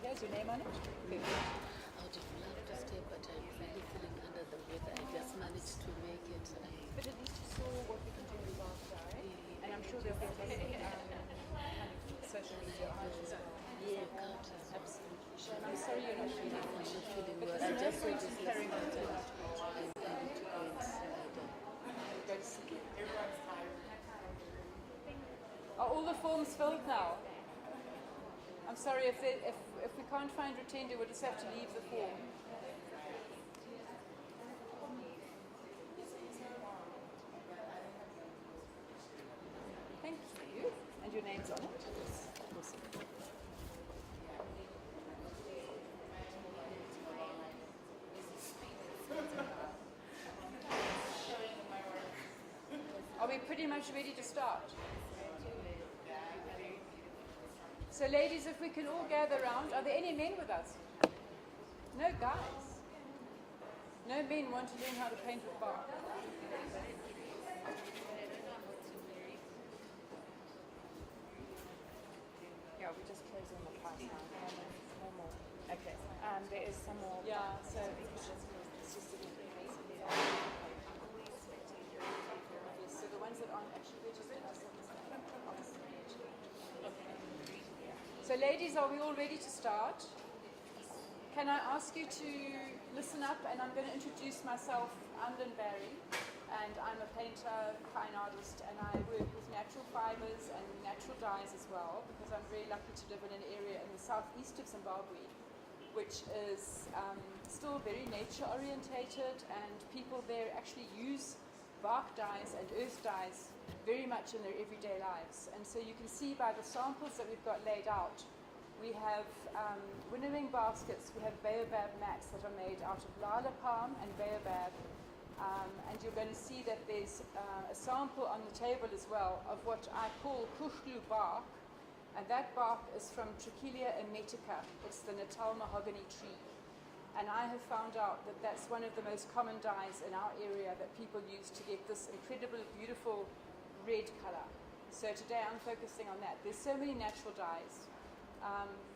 Here's your name on it. Perfect. I would have loved to stay, but I'm really feeling under the weather. I just managed to make it. But at least you saw what we can do with our guy. And I'm sure there'll be amazing kind of social media art as well. Yeah, Absolutely. Shane, I'm sorry you're not feeling I'm not feeling but well. there's I no just point saw in this carrying on yesterday. too much. I need to go inside. Go to sleep. Are all the forms filled now? I'm sorry, if we can't find Retender, we'll just have to leave the form. Thank you. And your name's on it? Awesome. Are we pretty much ready to start? So ladies, if we can all gather around, are there any men with us? No guys? No men want to learn how to paint with bark? Yeah, we're just closing the class now. No more. Okay. There is some more. Yeah, so it's just a little bit. Yes, so the ones that aren't actually registered are So ladies, are we all ready to start? Can I ask you to listen up, and I'm going to introduce myself. I'm Lin Barrie, and I'm a painter, fine artist, and I work with natural fibers and natural dyes as well, because I'm very lucky to live in an area in the southeast of Zimbabwe, which is still very nature orientated, and people there actually use bark dyes and earth dyes very much in their everyday lives. And so you can see by the samples that we've got laid out, we have winnowing baskets, we have baobab mats that are made out of lala palm and baobab, and you're going to see that there's a sample on the table as well of what I call kuchlu bark, and that bark is from Trichilia emetica. It's the Natal mahogany tree. And I have found out that that's one of the most common dyes in our area that people use to get this incredible, beautiful red color. So today I'm focusing on that. There's so many natural dyes.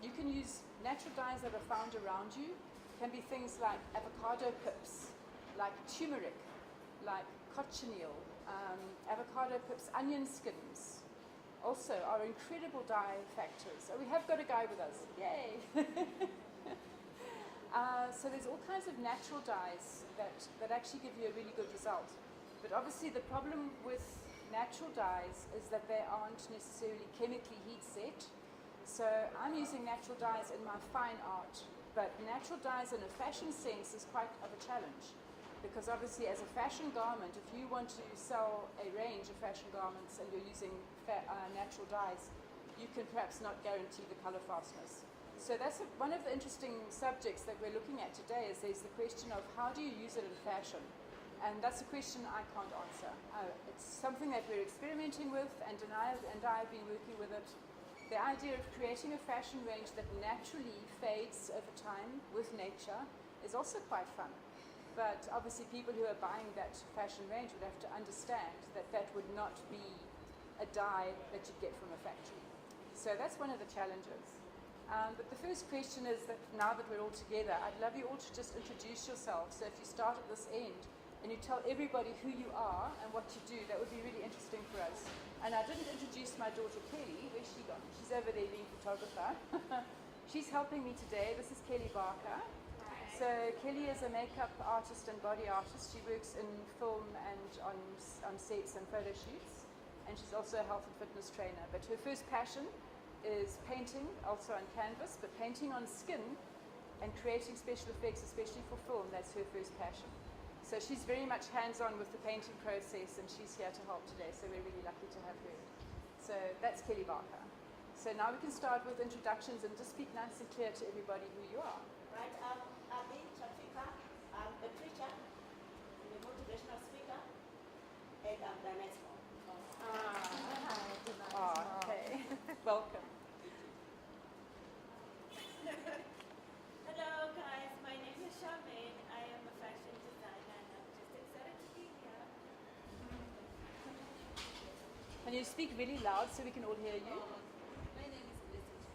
You can use natural dyes that are found around you. It can be things like avocado pips, like turmeric, like cochineal, avocado pips, onion skins. Also are incredible dye factors. So we have got a guy with us. Yay! So there's all kinds of natural dyes that actually give you a really good result. But obviously the problem with natural dyes is that they aren't necessarily chemically heat set. So I'm using natural dyes in my fine art, but natural dyes in a fashion sense is quite of a challenge. Because obviously as a fashion garment, if you want to sell a range of fashion garments and you're using natural dyes, you can perhaps not guarantee the color fastness. So that's one of the interesting subjects that we're looking at today, is there's the question of how do you use it in fashion? And that's a question I can't answer. It's something that we're experimenting with, and I have been working with it. The idea of creating a fashion range that naturally fades over time with nature is also quite fun. But obviously people who are buying that fashion range would have to understand that that would not be a dye that you'd get from a factory. So that's one of the challenges. But the first question is that now that we're all together, I'd love you all to just introduce yourselves. So if you start at this end and you tell everybody who you are and what you do, that would be really interesting for us. And I didn't introduce my daughter Kelly. Where's she gone? She's over there being photographer. She's helping me today. This is Kelly Barker. So Kelly is a makeup artist and body artist. She works in film and on sets and photo shoots. And she's also a health and fitness trainer. But her first passion is painting, also on canvas, but painting on skin and creating special effects, especially for film. That's her first passion. So she's very much hands-on with the painting process, and she's here to help today, so we're really lucky to have her. So that's Kelly Barker. So now we can start with introductions and just speak nice and clear to everybody who you are. Right, I'm Abby Trafika. I'm a preacher, I'm a motivational speaker, and I'm Danette's mom. Okay. Welcome. Hello guys, my name is Charmaine. I am a fashion designer and I'm just excited to be here. Can you speak really loud so we can all hear you? My name is Blizzard.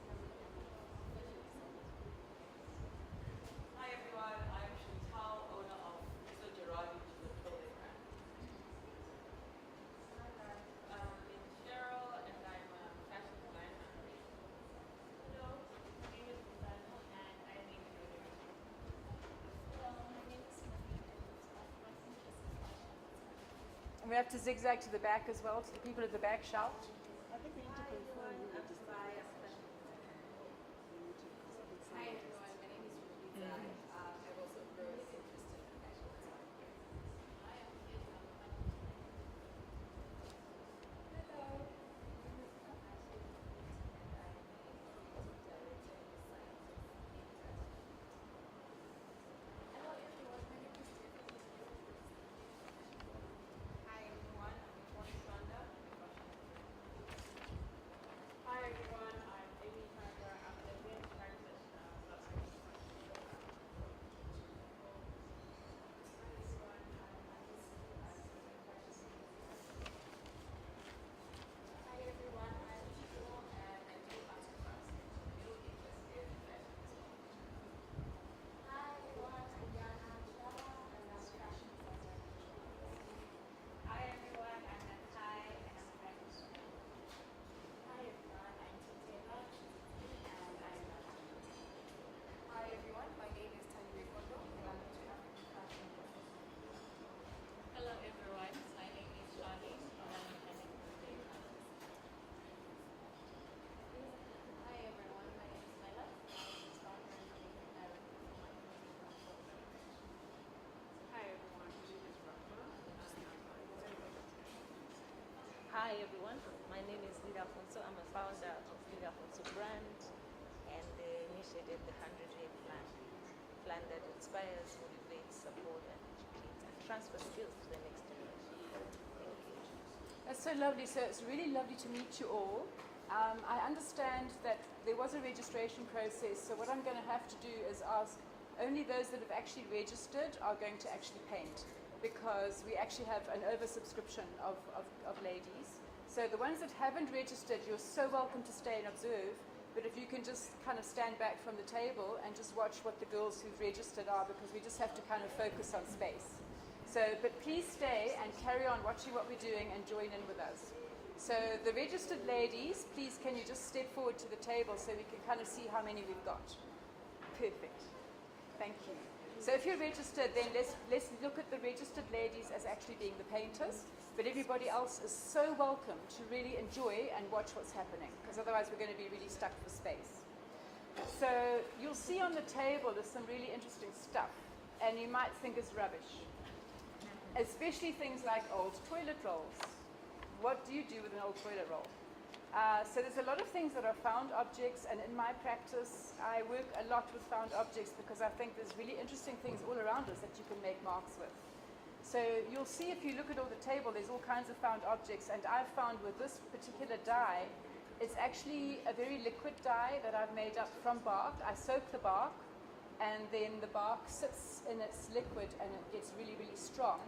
we have to zigzag to the back as well, to the people at the back shout. I think we need to confirm who it is. Hi everyone, my name is Ruby. I'm also very interested in fashion design. Hi everyone, I'm Tony Shonda. Hi everyone, I'm Amy Parker. I'm a dance practitioner. Hi everyone, I'm Chico and I do art class. I'm really interested in fashion as well. Hi everyone, I'm Yana Shah and I'm a fashion designer. Hi everyone, I'm Natai and I'm a fashion designer. Hi everyone, I'm Titela and I'm a Hi everyone, my name is Tanya Kondo and I'm into African fashion. Hello everyone, my name is Shani and I'm a fashion designer. Hi everyone, my name is Mela. I'm a founder and creative director for my Hi everyone, my name is Rafa. Hi everyone, my name is Lida Afonso. I'm a founder of Lida Afonso brand and initiated the 100-Year plan that inspires, motivates, supports, and educates and transfers skills to the next generation. Thank you. That's so lovely. So it's really lovely to meet you all. I understand that there was a registration process, so what I'm going to have to do is ask only those that have actually registered are going to actually paint, because we actually have an oversubscription of ladies. So the ones that haven't registered, you're so welcome to stay and observe, but if you can just kind of stand back from the table and just watch what the girls who've registered are, because we just have to kind of focus on space. So, but please stay and carry on watching what we're doing and join in with us. So the registered ladies, please can you just step forward to the table so we can kind of see how many we've got. Perfect. Thank you. So if you're registered, then let's look at the registered ladies as actually being the painters, but everybody else is so welcome to really enjoy and watch what's happening, because otherwise we're going to be really stuck for space. So you'll see on the table there's some really interesting stuff, and you might think is rubbish, especially things like old toilet rolls. What do you do with an old toilet roll? So there's a lot of things that are found objects, and in my practice I work a lot with found objects because I think there's really interesting things all around us that you can make marks with. So you'll see if you look at all the table, there's all kinds of found objects, and I've found with this particular dye, it's actually a very liquid dye that I've made up from bark. I soak the bark, and then the bark sits in its liquid and it gets really, really strong,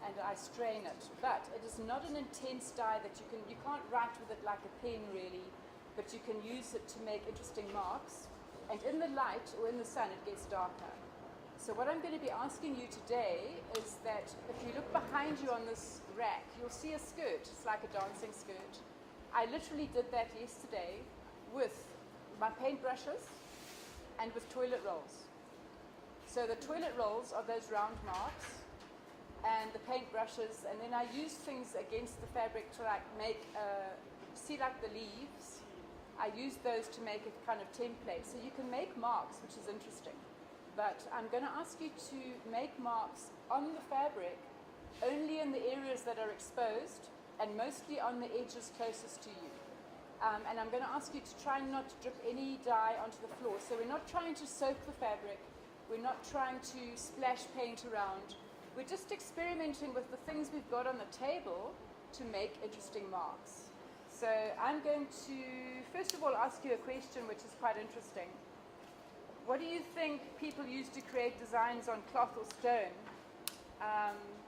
and I strain it. But it is not an intense dye that you can't write with it like a pen really, but you can use it to make interesting marks. And in the light or in the sun, it gets darker. So what I'm going to be asking you today is that if you look behind you on this rack, you'll see a skirt. It's like a dancing skirt. I literally did that yesterday with my paintbrushes and with toilet rolls. So the toilet rolls are those round marks, and the paintbrushes, and then I use things against the fabric to like make, see like the leaves, I use those to make a kind of template. So you can make marks, which is interesting. But I'm going to ask you to make marks on the fabric only in the areas that are exposed and mostly on the edges closest to you. And I'm going to ask you to try not to drip any dye onto the floor. So we're not trying to soak the fabric, we're not trying to splash paint around. We're just experimenting with the things we've got on the table to make interesting marks. So I'm going to, first of all, ask you a question which is quite interesting. What do you think people used to create designs on cloth or stone,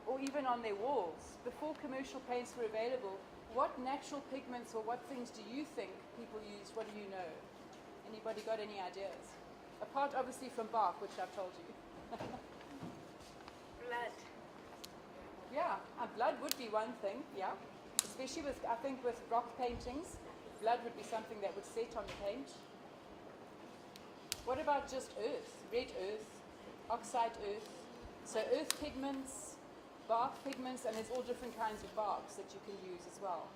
or even on their walls? Before commercial paints were available, what natural pigments or what things do you think people used? What do you know? Anybody got any ideas? Apart obviously from bark, which I've told you. Blood. Yeah, blood would be one thing, yeah. Especially with, I think with rock paintings, blood would be something that would set on the paint. What about just earth, red earth, oxide earth? So earth pigments, bark pigments, and there's all different kinds of barks that you can use as well.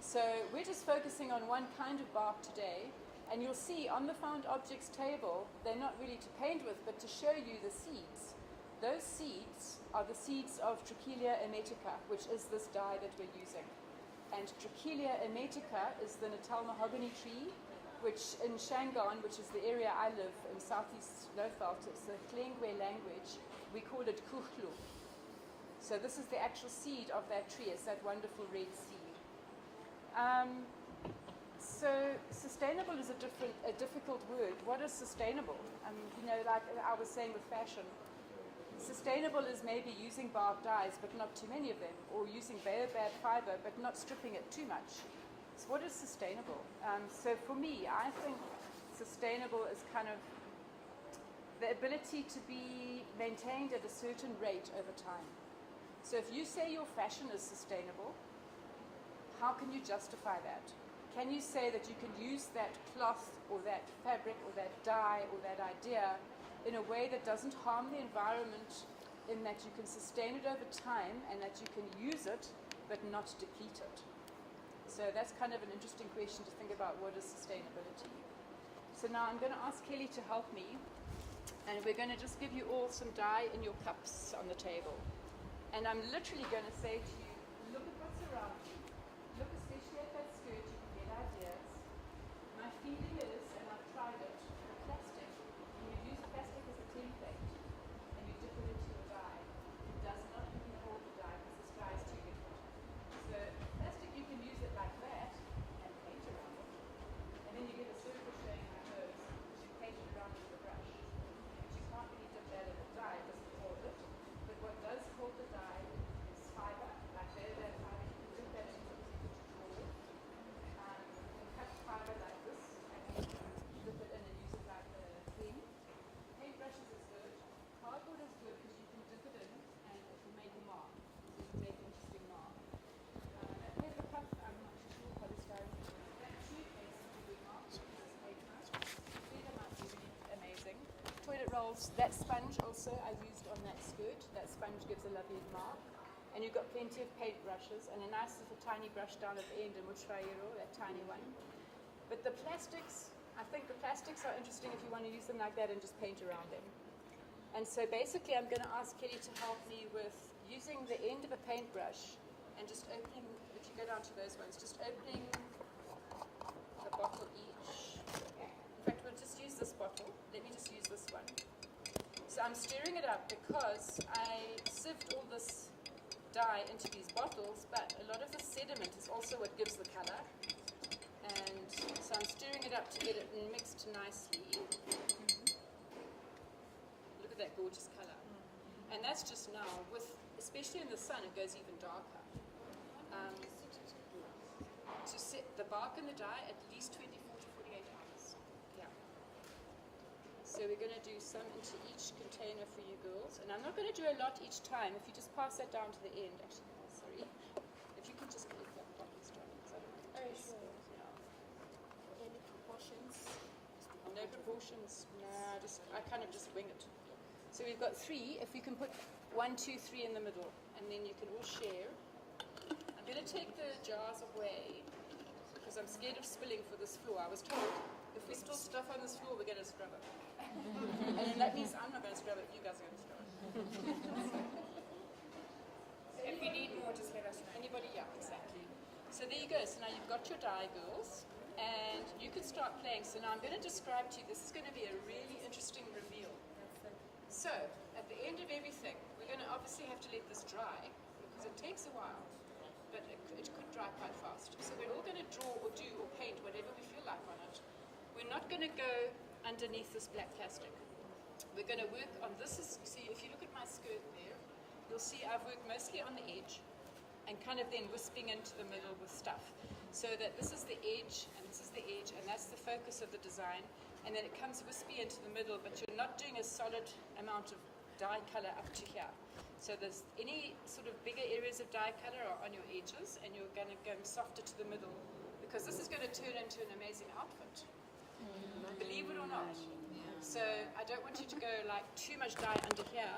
So we're just focusing on one kind of bark today, and you'll see on the found objects table, they're not really to paint with, but to show you the seeds. Those seeds are the seeds of Trichelia emetica, which is this dye that we're using. And Trichelia emetica is the Natal mahogany tree, which in Shangaan, which is the area I live in southeast Lowveld, it's the Klengwe language, we call it kuchlu. So this is the actual seed of that tree, it's that wonderful red seed. So sustainable is a difficult word. What is sustainable? Like I was saying with fashion, sustainable is maybe using bark dyes, but not too many of them, or using baobab fiber, but not stripping it too much. So what is sustainable? So for me, I think sustainable is kind of the ability to be maintained at a certain rate over time. So if you say your fashion is sustainable, how can you justify that? Can you say that you can use that cloth or that fabric or that dye or that idea in a way that doesn't harm the environment, in that you can sustain it over time and that you can use it but not deplete it? So that's kind of an interesting question to think about, what is sustainability. So now I'm going to ask Kelly to help me, and we're going to just give you all some dye in your cups on the table. And I'm literally going to say to you, look at what's around you. Look especially at that skirt, you can get ideas. My feeling is, and I've tried it, the plastic, when you use plastic as a template and you dip it into your dye, it does not even hold the dye because this dye is too liquid. So plastic, you can use it like that and paint around it. And then you get a circle showing like those because you paint it around with a brush. But you can't really dip that in the dye, it doesn't hold it. But what does hold the dye is fiber, like that fiber. You can dip that into cut fiber like this, and you can dip it in and use it like a pen. Paintbrushes is good. Cardboard is good because you can dip it in and it will make a mark. So you can make an interesting mark. That paper cup, I'm not too sure how this goes. That tube makes a good mark with this paper. Feather might be really amazing. Toilet rolls, that sponge also I used on that skirt. That sponge gives a lovely mark. And you've got plenty of paint brushes and a nice little tiny brush down at the end in Muchwairo, that tiny one. But the plastics, I think the plastics are interesting if you want to use them like that and just paint around them. And so basically I'm going to ask Kelly to help me with using the end of a paintbrush and just opening, if you go down to those ones, just opening a bottle each. In fact, we'll just use this bottle. Let me just use this one. So I'm stirring it up because I sieved all this dye into these bottles, but a lot of the sediment is also what gives the color. And so I'm stirring it up to get it mixed nicely. Look at that gorgeous color. And that's just now, especially in the sun, it goes even darker. To set the bark and the dye at least 24 to 48 hours. Yeah. So we're going to do some into each container for you girls. And I'm not going to do a lot each time. If you just pass that down to the end. Actually, no, sorry. If you could just leave that bottle strong. Any proportions? No proportions. Nah, I kind of just wing it. So we've got 3. If you can put 1, 2, 3 in the middle. And then you can all share. I'm going to take the jars away because I'm scared of spilling for this floor. I was told if we store stuff on this floor, we're going to scrub it. And that means I'm not going to scrub it, you guys are going to scrub it. If you need more, just let us know. Anybody? Yeah, exactly. So there you go. So now you've got your dye, girls, and you can start playing. So now I'm going to describe to you, this is going to be a really interesting reveal. So at the end of everything, we're going to obviously have to let this dry because it takes a while, but it could dry quite fast. So we're all going to draw or do or paint whatever we feel like on it. We're not going to go underneath this black plastic. We're going to work on this. See, if you look at my skirt there, you'll see I've worked mostly on the edge and kind of then wisping into the middle with stuff. So that this is the edge and this is the edge and that's the focus of the design. And then it comes wispy into the middle, but you're not doing a solid amount of dye color up to here. So there's any sort of bigger areas of dye color are on your edges and you're going to go softer to the middle because this is going to turn into an amazing outfit. Believe it or not. So I don't want you to go like too much dye under here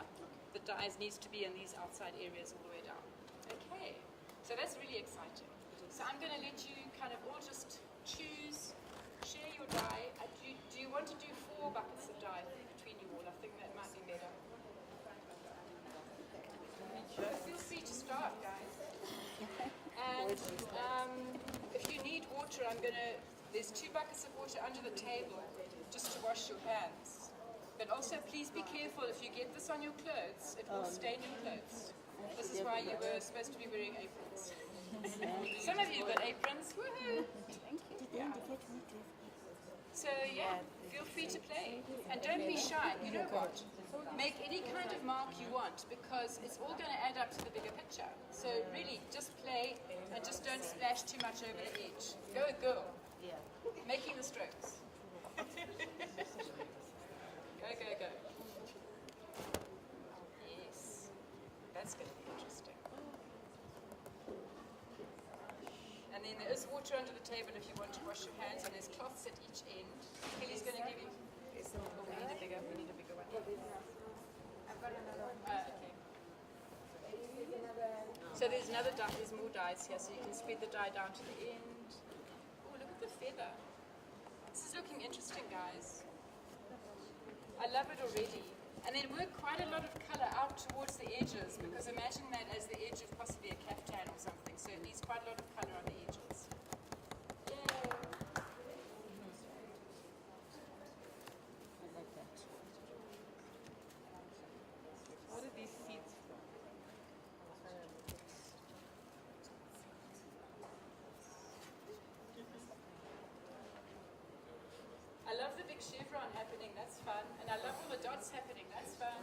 the dyes needs to be in these outside areas all the way down. Okay, so that's really exciting. So I'm going to let you kind of all just choose, share your dye. Do you want to do 4 buckets of dye between you all? I think that might be better. Feel free to start, guys. And if you need water, there's 2 buckets of water under the table just to wash your hands. But also please be careful, if you get this on your clothes, it will stain your clothes. This is why you were supposed to be wearing aprons. Some of you got aprons, woohoo! Yeah. So yeah, feel free to play. And don't be shy, you know what? Make any kind of mark you want, because it's all going to add up to the bigger picture. So really, just play and just don't splash too much over the edge. Go, go. Making the strokes. Go, go, go. Yes. That's going to be interesting. And then there is water under the table if you want to wash your hands, and there's cloths at each end. Kelly's going to give you... Oh, we need a bigger one. I've got another one. Okay. So there's another dye, there's more dyes here, so you can spread the dye down to the end. Oh, look at the feather. This is looking interesting, guys. I love it already. And then work quite a lot of colour out towards the edges, because imagine that as the edge of possibly a caftan or something. So it needs quite a lot of colour on the edges. Yay! What are these seeds from? I love the big chevron happening, that's fun. And I love all the dots happening, that's fun.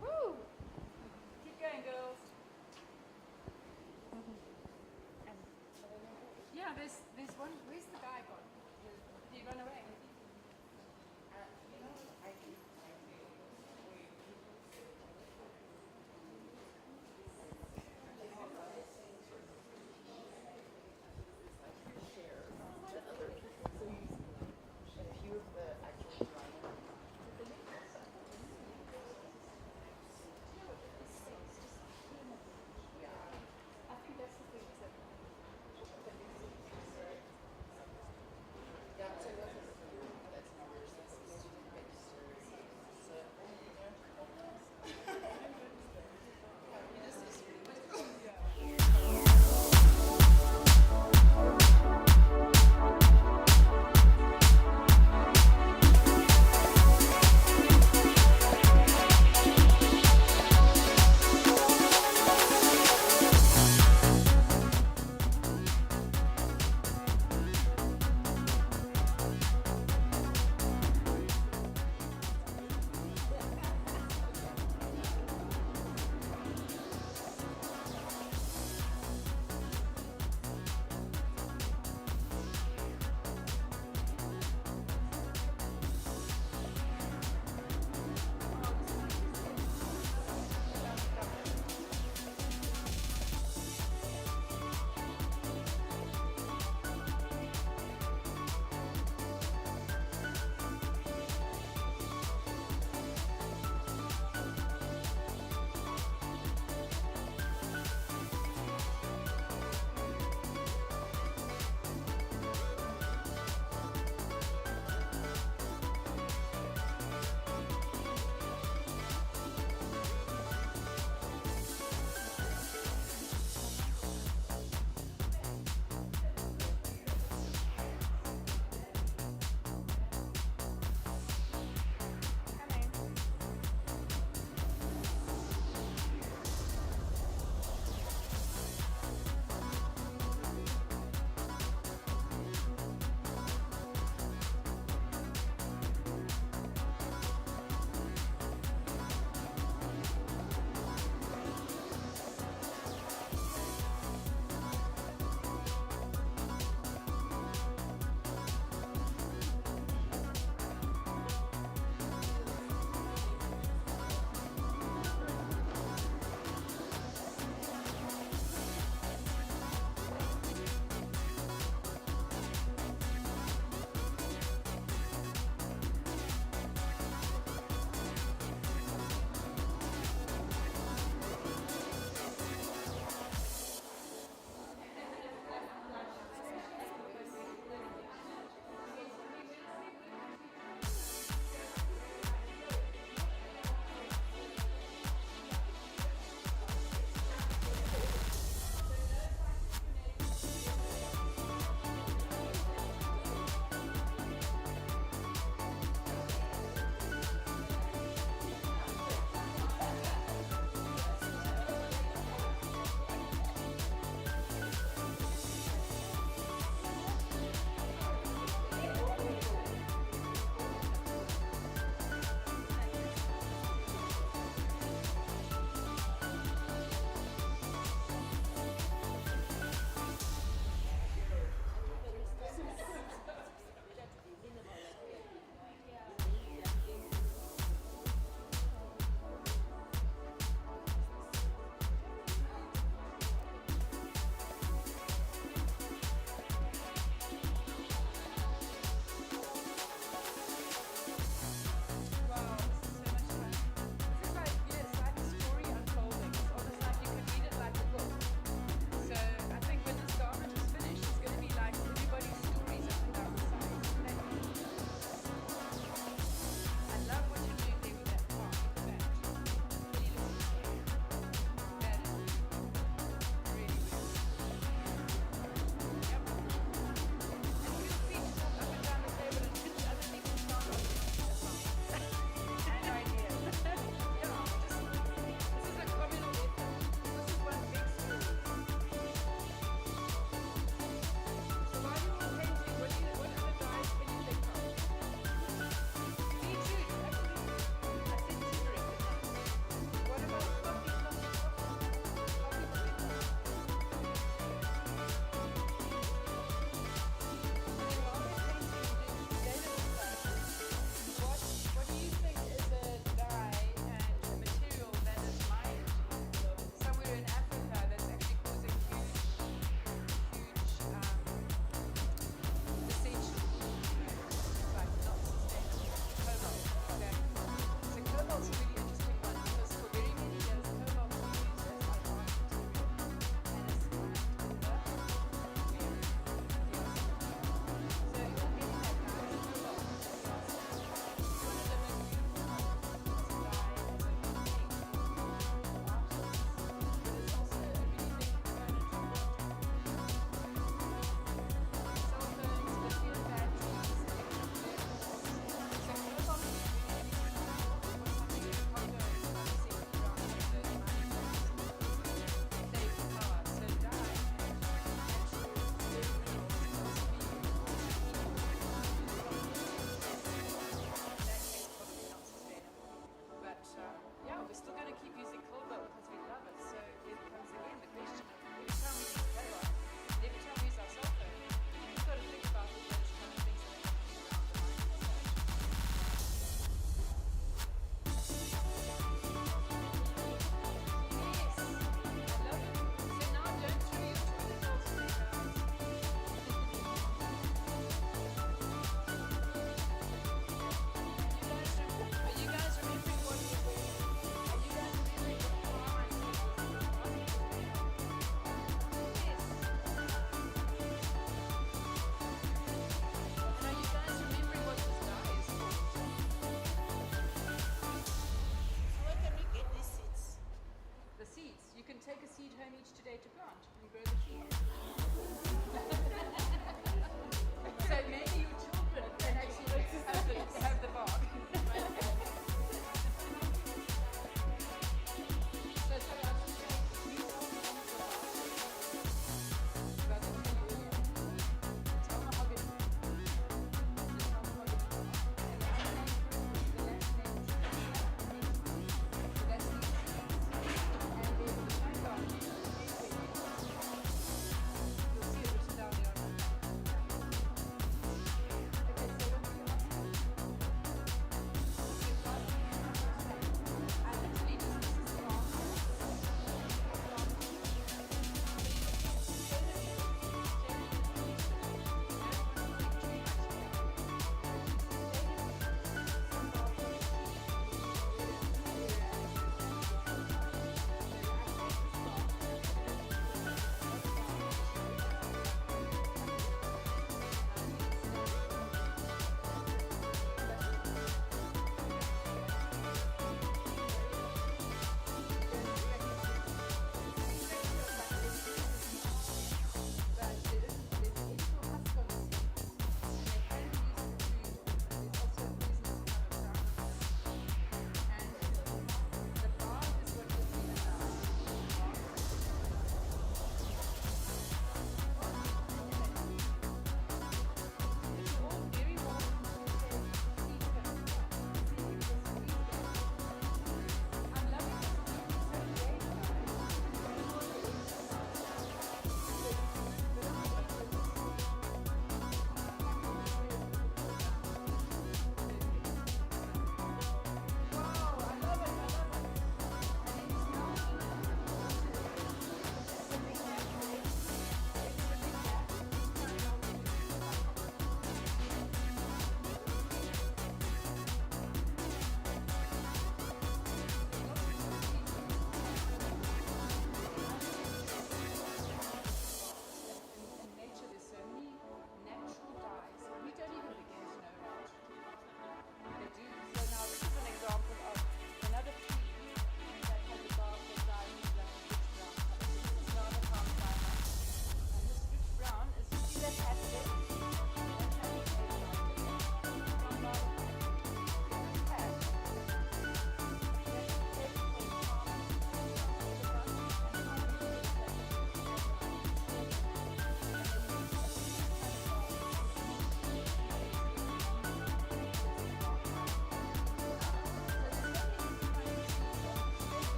Woo! Keep going, girls. Yeah, there's one. Where's the guy gone? Did he run away?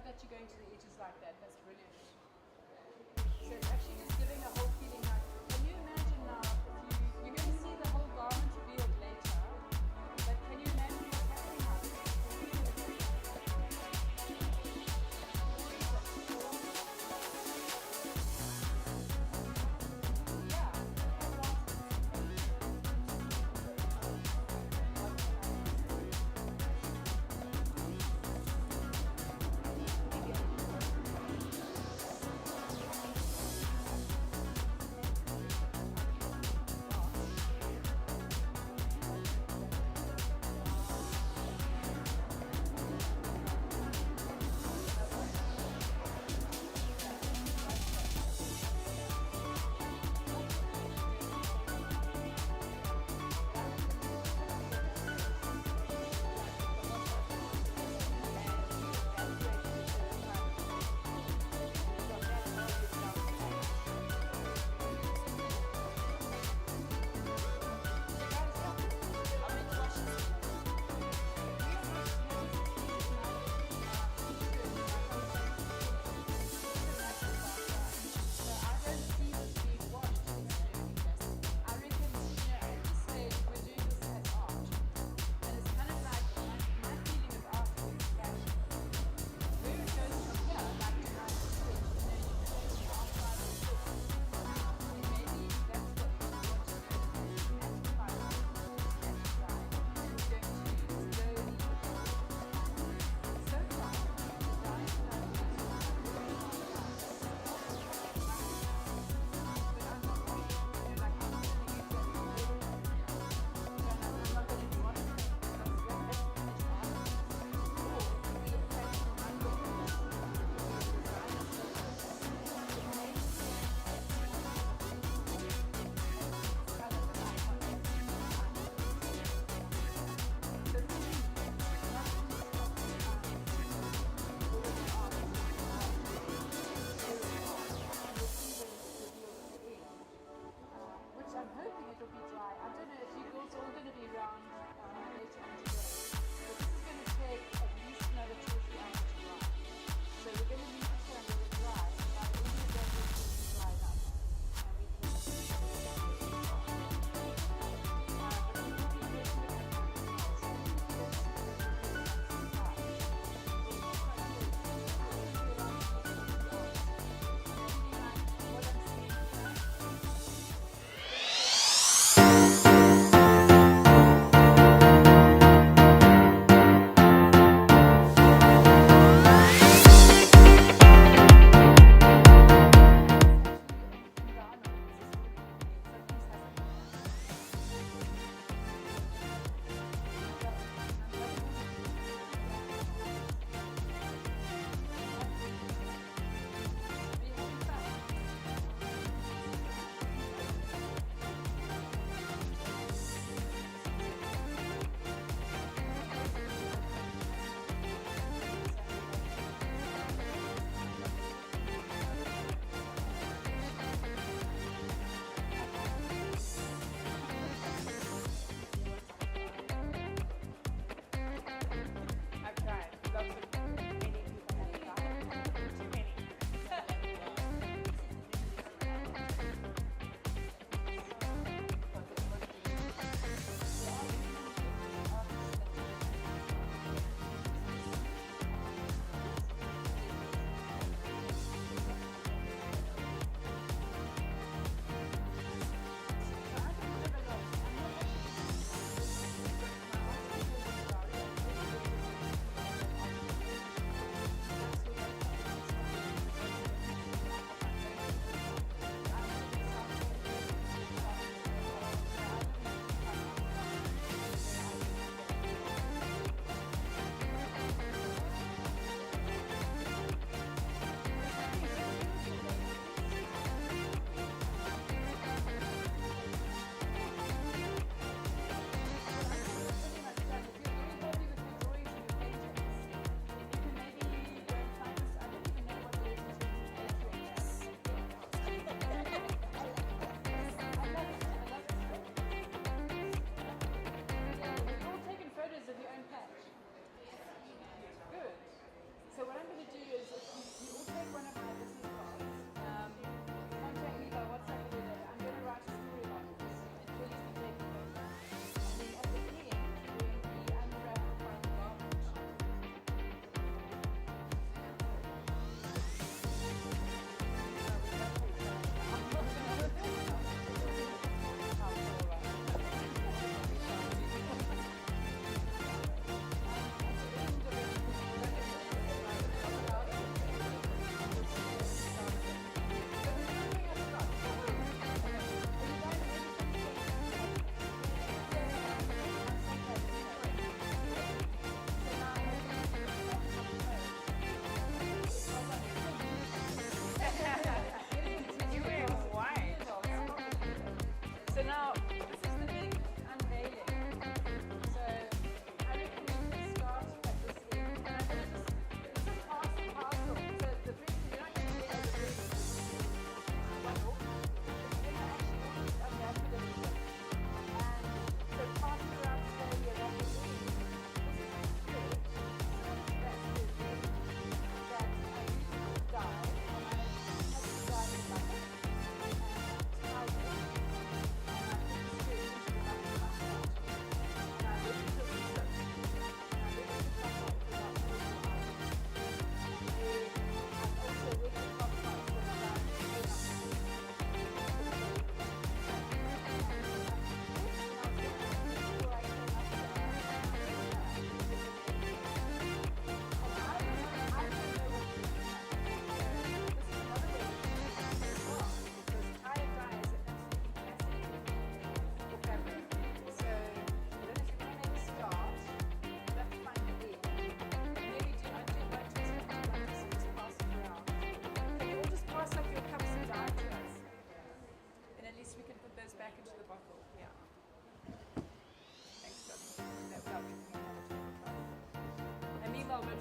that you're going to the edges like that. That's brilliant. So it's actually just giving a whole feeling like, can you imagine now, if you're going to see the whole garment revealed later, but can you imagine what's happening now?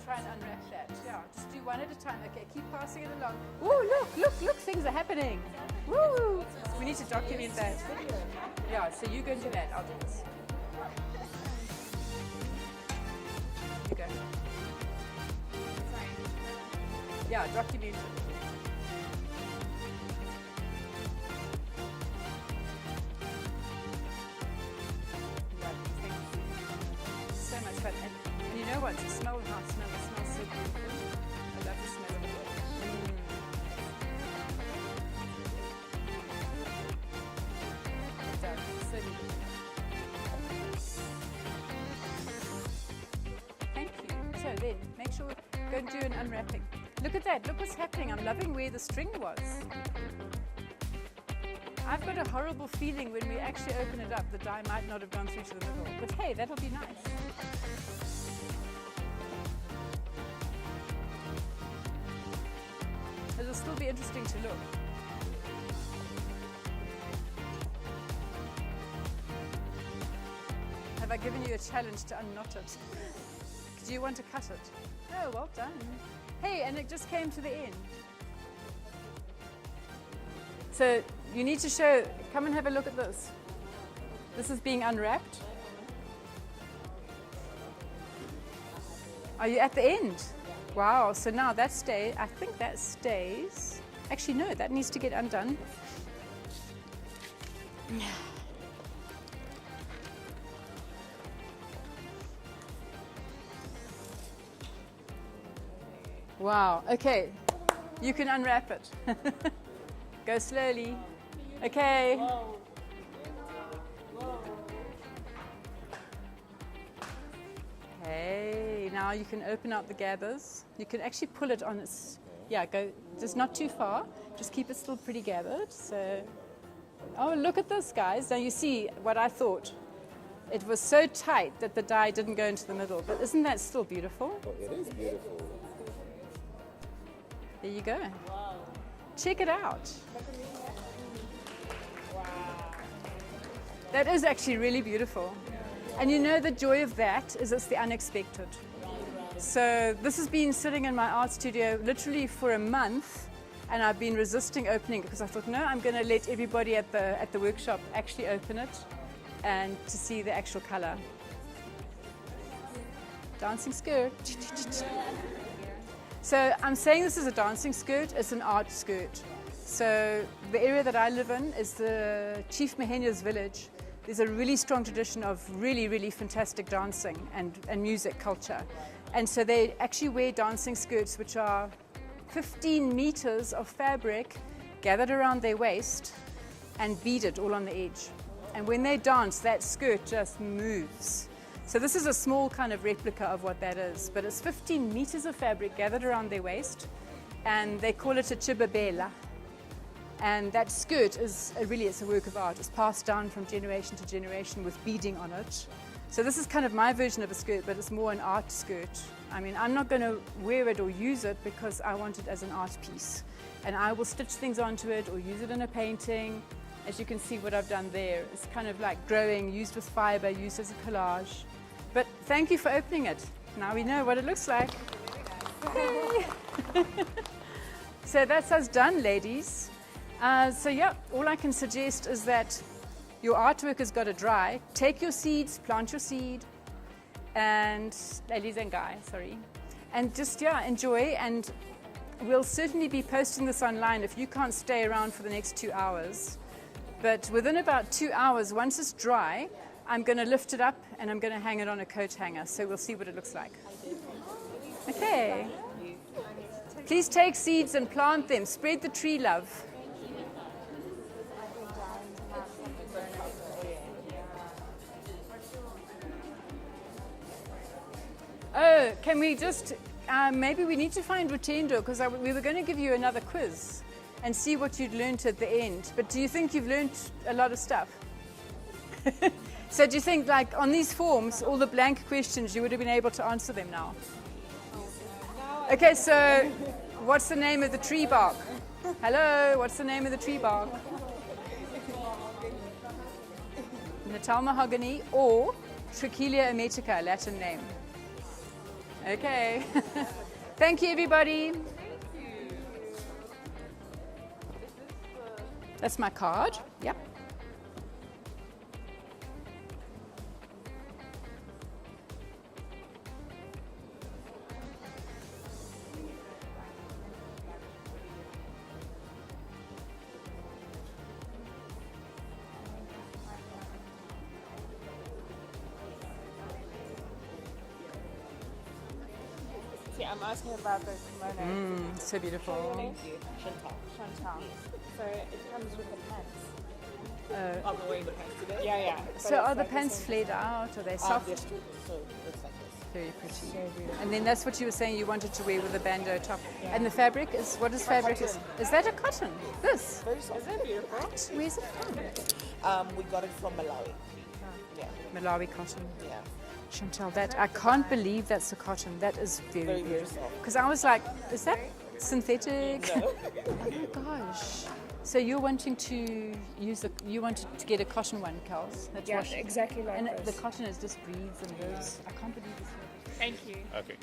try and unwrap that. Yeah, just do one at a time. Okay, keep passing it along. Ooh, look, things are happening. Woo! We need to document that. Yeah, so you go and do that. I'll do this. You go. Yeah, document it. So much fun. And you know what? To smell the house smell, it smells so beautiful. I love the smell of it. It does. It's so beautiful. Thank you. So then, make sure, go and do an unwrapping. Look at that. Look what's happening. I'm loving where the string was. I've got a horrible feeling when we actually open it up, the dye might not have gone through to the middle. But hey, that'll be nice. It'll still be interesting to look. Have I given you a challenge to unknot it? Do you want to cut it? Oh, well done. Hey, and it just came to the end. So you need to show, come and have a look at this. This is being unwrapped. Are you at the end? Wow, so now that stays, I think that stays. Actually, no, that needs to get undone. Wow, okay, you can unwrap it. Go slowly. Okay. Okay, now you can open out the gathers. You can actually pull it on its, yeah, go, just not too far. Just keep it still pretty gathered. So, oh, look at this, guys. Now you see what I thought. It was so tight that the dye didn't go into the middle, but isn't that still beautiful? Oh, it is beautiful. There you go. Wow. Check it out. Wow. That is actually really beautiful. And you know the joy of that is it's the unexpected. So this has been sitting in my art studio literally for a month, and I've been resisting opening it because I thought, no, I'm going to let everybody at the workshop actually open it and to see the actual color. Dancing skirt. So I'm saying this is a dancing skirt, it's an art skirt. So the area that I live in is the Chief Mahenya's village. There's a really strong tradition of really, really fantastic dancing and music culture. And so they actually wear dancing skirts which are 15 meters of fabric gathered around their waist and beaded all on the edge. And when they dance, that skirt just moves. So this is a small kind of replica of what that is, but it's 15 meters of fabric gathered around their waist, and they call it a chibabela. And that skirt is really, it's a work of art. It's passed down from generation to generation with beading on it. So this is kind of my version of a skirt, but it's more an art skirt. I mean, I'm not going to wear it or use it because I want it as an art piece. And I will stitch things onto it or use it in a painting. As you can see what I've done there, it's kind of like growing, used with fiber, used as a collage. But thank you for opening it. Now we know what it looks like. Yay. So that's us done, ladies. So yeah, all I can suggest is that your artwork has got to dry. Take your seeds, plant your seed, and ladies and guys, sorry. And just, yeah, enjoy. And we'll certainly be posting this online if you can't stay around for the next 2 hours. But within about 2 hours, once it's dry, I'm going to lift it up and I'm going to hang it on a coat hanger. So we'll see what it looks like. Okay. Please take seeds and plant them. Spread the tree love. Oh, can we just, maybe we need to find Rutendo because we were going to give you another quiz and see what you'd learnt at the end. But do you think you've learnt a lot of stuff? So do you think, like, on these forms, all the blank questions, you would have been able to answer them now? Okay, so what's the name of the tree bark? Hello, what's the name of the tree bark? Natal mahogany or Trichilia emetica, Latin name. Okay. Thank you, everybody. That's my card. Yep. See, I'm asking about the kimono. So beautiful. Chantal. So it comes with the pants. I'm wearing the pants today. Yeah, yeah. But So it's are the like pants same- flared out? Are they soft? Yes, true. So looks like this. Very pretty. So beautiful. And then that's what you were saying you wanted to wear with a bandeau top. And the fabric is, what is fabric? Is that a cotton? This? Very soft. Is that beautiful? Where's it from? We got it from Malawi. Yeah, Malawi cotton. yeah. Chantal, that, I can't believe that's a cotton. That is very, Very, very beautiful. soft. Because I was like, is that synthetic? No. Oh my gosh. So you're wanting to use you wanted to get a cotton one, Kels? That's Yeah, wash- exactly like And this. the cotton is just breathes and lives. I can't believe this. Thank you. Okay.